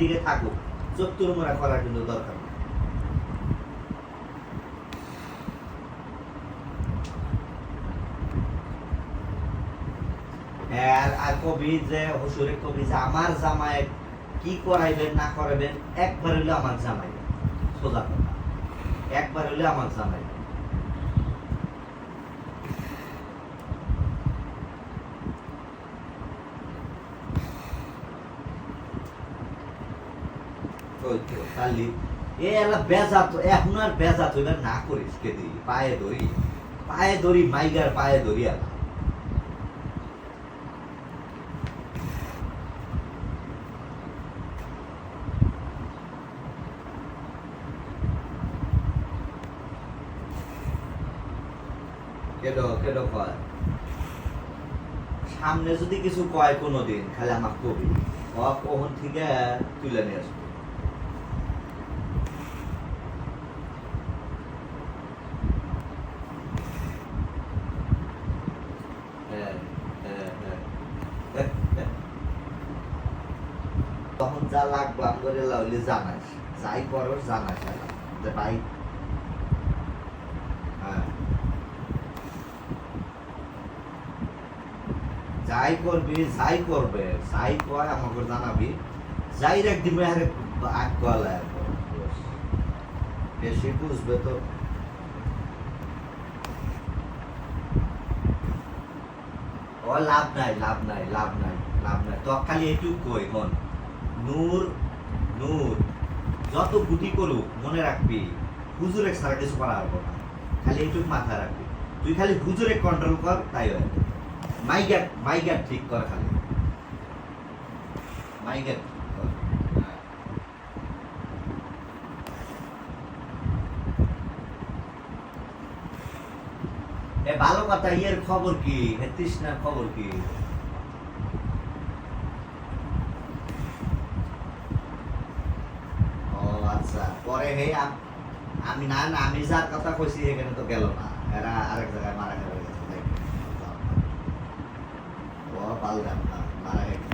দিকে থাকুক, চতুর্মরা করার কিন্তু দরকার নেই। আর কবি যে হুসুরে কবি যে আমার জামাই কি করাইবেন না করাইবেন, একবার হইলে আমার জামাই, সোজা কথা, একবার হইলে আমার জামাই। খালি এ এলা বেজাত, এখন আর বেজাত হইলে না করিস কে দিই, পায়ে ধরি মাইগার পায়ে ধরি আলা। কেডো কয় সামনে যদি কিছু কয় কোনোদিন, খালি আমার কবি কখন থেকে তুলে নিয়ে আসবো। তখন যা লাগলাম করে লাউলি জানাস, যাই করো জানাস যে ভাই। যাই করবি, যাই করবে, যাই কয় আমাকে জানাবি, যাই রাখ দিবে আরে আগ কলা বেশি বুঝবে তো। ও লাভ নাই, লাভ নাই, লাভ নাই, লাভ নাই। তো খালি এইটুক কই হন, নূর নূর যত গুটি করুক মনে রাখবি হুজুরে সারা কিছু করা হবে না, খালি এইটুক মাথায় রাখবি। তুই খালি হুজুরে কন্ট্রোল কর, তাই হয়। মাইগ্যাট ঠিক কর, খালি মাইগ্যাট ঠিক কর। এ ভালো কথা, ইয়ের খবর কি, তৃষ্ণার খবর কি? ও আচ্ছা, পরে হে আমি না না আমি যার কথা কইছি এখানে তো গেল না, এরা আরেক জায়গায় মারা গেছে। ও পালগাম না মারা গেছে।